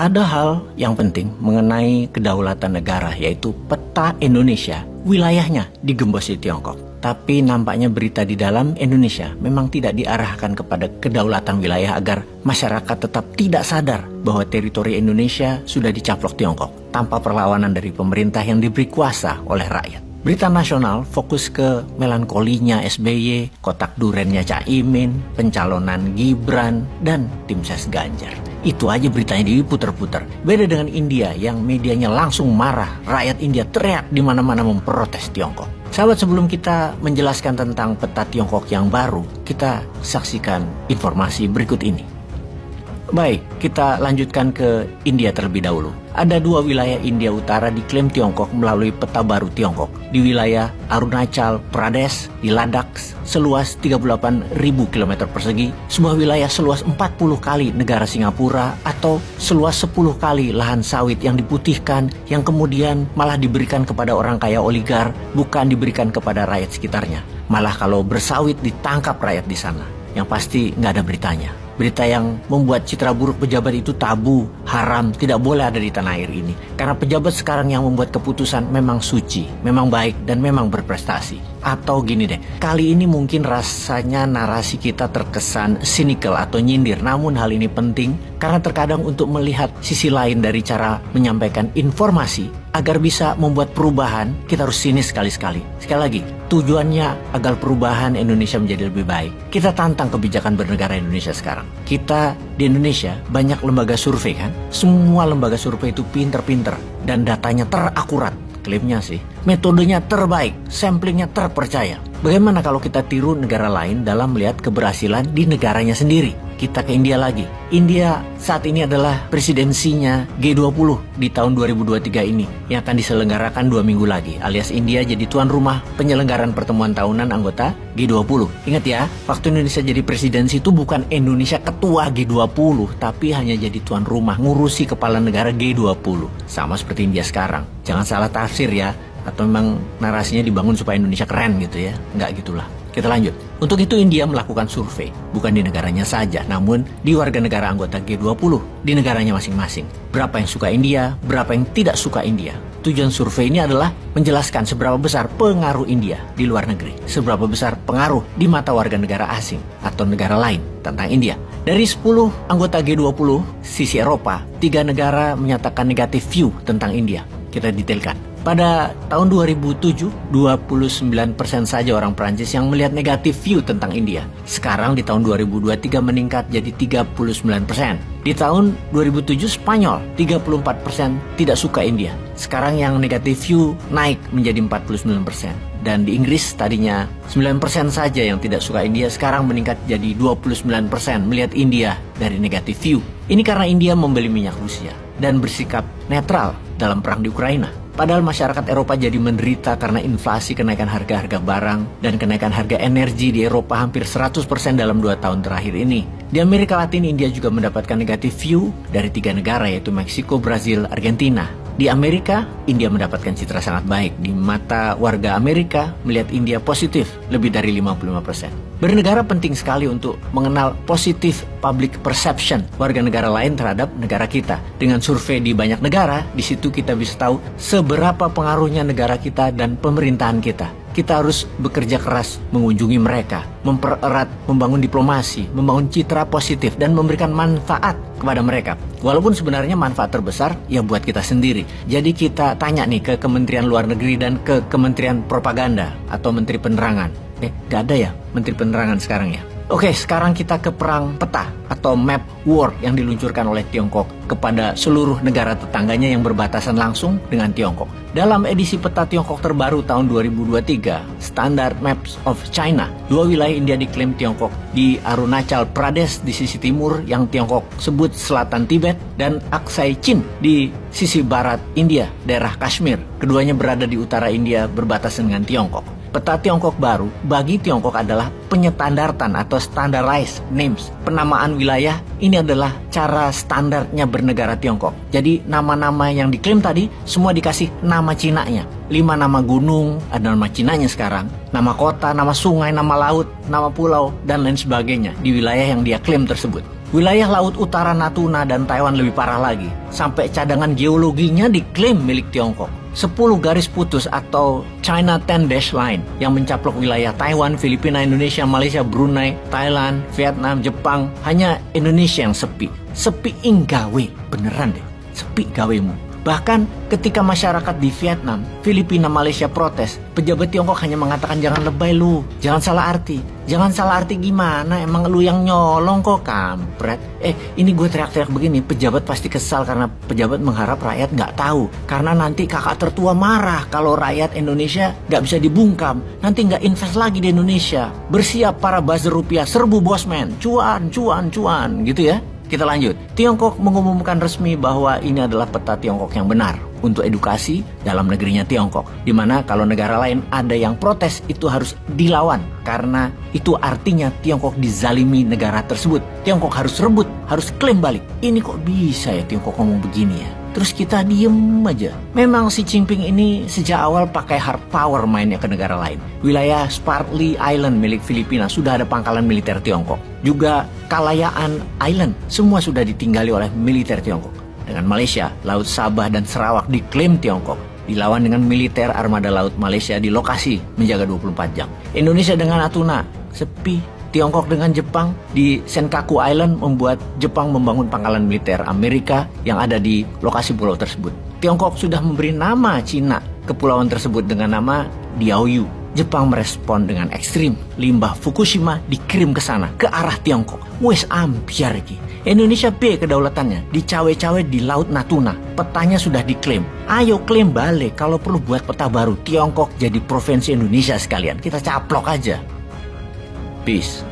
Ada hal yang penting mengenai kedaulatan negara, yaitu peta Indonesia, wilayahnya digembosi Tiongkok. Tapi nampaknya berita di dalam Indonesia memang tidak diarahkan kepada kedaulatan wilayah agar masyarakat tetap tidak sadar bahwa teritori Indonesia sudah dicaplok Tiongkok tanpa perlawanan dari pemerintah yang diberi kuasa oleh rakyat. Berita nasional fokus ke melankolinya SBY, kotak durennya Caimin, pencalonan Gibran, dan tim ses Ganjar. Itu aja beritanya diputer-puter. Beda dengan India yang medianya langsung marah, rakyat India teriak di mana-mana memprotes Tiongkok. Sahabat, sebelum kita menjelaskan tentang peta Tiongkok yang baru, kita saksikan informasi berikut ini. Baik, kita lanjutkan ke India terlebih dahulu. Ada dua wilayah India Utara diklaim Tiongkok melalui peta baru Tiongkok. Di wilayah Arunachal Pradesh, di Ladakh, seluas 38.000 km persegi, sebuah wilayah seluas 40 kali negara Singapura, atau seluas 10 kali lahan sawit yang diputihkan, yang kemudian malah diberikan kepada orang kaya oligar, bukan diberikan kepada rakyat sekitarnya. Malah kalau bersawit ditangkap rakyat di sana. Yang pasti nggak ada beritanya. Berita yang membuat citra buruk pejabat itu tabu, haram, tidak boleh ada di tanah air ini. Karena pejabat sekarang yang membuat keputusan memang suci, memang baik, dan memang berprestasi. Atau gini deh, kali ini mungkin rasanya narasi kita terkesan cynical atau nyindir. Namun hal ini penting karena terkadang untuk melihat sisi lain dari cara menyampaikan informasi. Agar bisa membuat perubahan, kita harus sinis sekali-sekali. Sekali lagi, tujuannya agar perubahan Indonesia menjadi lebih baik. Kita tantang kebijakan bernegara Indonesia sekarang. Kita di Indonesia banyak lembaga survei kan. Semua lembaga survei itu pinter-pinter dan datanya terakurat. Klaimnya sih, metodenya terbaik, samplingnya terpercaya. Bagaimana kalau kita tiru negara lain dalam melihat keberhasilan di negaranya sendiri? Kita ke India lagi. India saat ini adalah presidensinya G20 di tahun 2023 ini, yang akan diselenggarakan 2 minggu lagi, alias India jadi tuan rumah penyelenggaraan pertemuan tahunan anggota G20. Ingat ya, waktu Indonesia jadi presidensi itu bukan Indonesia ketua G20, tapi hanya jadi tuan rumah, ngurusi kepala negara G20. Sama seperti India sekarang. Jangan salah tafsir ya, atau memang narasinya dibangun supaya Indonesia keren gitu ya. Enggak gitulah. Kita lanjut. Untuk itu India melakukan survei, bukan di negaranya saja, namun di warga negara anggota G20, di negaranya masing-masing. Berapa yang suka India, berapa yang tidak suka India. Tujuan survei ini adalah menjelaskan seberapa besar pengaruh India di luar negeri, seberapa besar pengaruh di mata warga negara asing atau negara lain tentang India. Dari 10 anggota G20, sisi Eropa, 3 negara menyatakan negatif view tentang India. Kita detailkan. Pada tahun 2007, 29% saja orang Prancis yang melihat negatif view tentang India. Sekarang di tahun 2023 meningkat jadi 39%. Di tahun 2007 Spanyol, 34% tidak suka India. Sekarang yang negatif view naik menjadi 49%. Dan di Inggris tadinya 9% saja yang tidak suka India, sekarang meningkat jadi 29% melihat India dari negatif view. Ini karena India membeli minyak Rusia dan bersikap netral dalam perang di Ukraina. Padahal masyarakat Eropa jadi menderita karena inflasi, kenaikan harga-harga barang, dan kenaikan harga energi di Eropa hampir 100% dalam 2 tahun terakhir ini. Di Amerika Latin, India juga mendapatkan negatif view dari 3 negara, yaitu Meksiko, Brazil, Argentina. Di Amerika, India mendapatkan citra sangat baik. Di mata warga Amerika, melihat India positif lebih dari 55%. Bernegara penting sekali untuk mengenal positif public perception warga negara lain terhadap negara kita. Dengan survei di banyak negara, di situ kita bisa tahu seberapa pengaruhnya negara kita dan pemerintahan kita. Kita harus bekerja keras mengunjungi mereka, mempererat, membangun diplomasi, membangun citra positif, dan memberikan manfaat kepada mereka. Walaupun sebenarnya manfaat terbesar ya buat kita sendiri. Jadi kita tanya nih ke Kementerian Luar Negeri dan ke Kementerian Propaganda atau Menteri Penerangan. Gak ada ya Menteri Penerangan sekarang ya. Oke, sekarang kita ke perang peta atau map war yang diluncurkan oleh Tiongkok kepada seluruh negara tetangganya yang berbatasan langsung dengan Tiongkok. Dalam edisi peta Tiongkok terbaru tahun 2023, Standard Maps of China, 2 wilayah India diklaim Tiongkok di Arunachal Pradesh di sisi timur yang Tiongkok sebut selatan Tibet, dan Aksai Chin di sisi barat India, daerah Kashmir. Keduanya berada di utara India berbatasan dengan Tiongkok. Peta Tiongkok baru bagi Tiongkok adalah penyetandartan atau standardized names. Penamaan wilayah ini adalah cara standarnya bernegara Tiongkok. Jadi nama-nama yang diklaim tadi semua dikasih nama Cinanya. 5 nama gunung ada nama Cinanya sekarang. Nama kota, nama sungai, nama laut, nama pulau, dan lain sebagainya di wilayah yang dia klaim tersebut. Wilayah Laut Utara Natuna dan Taiwan lebih parah lagi. Sampai cadangan geologinya diklaim milik Tiongkok. 10 garis putus atau China 10 Dash Line yang mencaplok wilayah Taiwan, Filipina, Indonesia, Malaysia, Brunei, Thailand, Vietnam, Jepang. Hanya Indonesia yang sepi. Sepi gawe, beneran deh, sepi gawemu. Bahkan ketika masyarakat di Vietnam, Filipina, Malaysia protes, pejabat Tiongkok hanya mengatakan jangan lebay lu, jangan salah arti. Jangan salah arti gimana, emang lu yang nyolong kok kampret. Ini gue teriak-teriak begini, pejabat pasti kesal karena pejabat mengharap rakyat nggak tahu. Karena nanti kakak tertua marah kalau rakyat Indonesia nggak bisa dibungkam. Nanti nggak invest lagi di Indonesia. Bersiap para buzzer rupiah, serbu bosman, cuan, cuan, cuan, gitu ya. Kita lanjut. Tiongkok mengumumkan resmi bahwa ini adalah peta Tiongkok yang benar untuk edukasi dalam negerinya Tiongkok. Dimana kalau negara lain ada yang protes itu harus dilawan. Karena itu artinya Tiongkok dizalimi negara tersebut. Tiongkok harus rebut, harus klaim balik. Ini kok bisa ya Tiongkok ngomong begini ya? Terus kita diem aja. Memang Xi Jinping ini sejak awal pakai hard power mainnya ke negara lain. Wilayah Spratly Island milik Filipina sudah ada pangkalan militer Tiongkok. Juga Kalayaan Island semua sudah ditinggali oleh militer Tiongkok. Dengan Malaysia, Laut Sabah dan Sarawak diklaim Tiongkok. Dilawan dengan militer armada laut Malaysia di lokasi menjaga 24 jam. Indonesia dengan Natuna sepi. Tiongkok dengan Jepang di Senkaku Island membuat Jepang membangun pangkalan militer Amerika yang ada di lokasi pulau tersebut. Tiongkok sudah memberi nama Cina kepulauan tersebut dengan nama Diaoyu. Jepang merespon dengan ekstrim. Limbah Fukushima dikirim ke sana, ke arah Tiongkok. Wes ambiar lagi. Indonesia B kedaulatannya, dicawe-cawe di Laut Natuna. Petanya sudah diklaim. Ayo klaim balik, kalau perlu buat peta baru. Tiongkok jadi provinsi Indonesia sekalian. Kita caplok aja. Peace.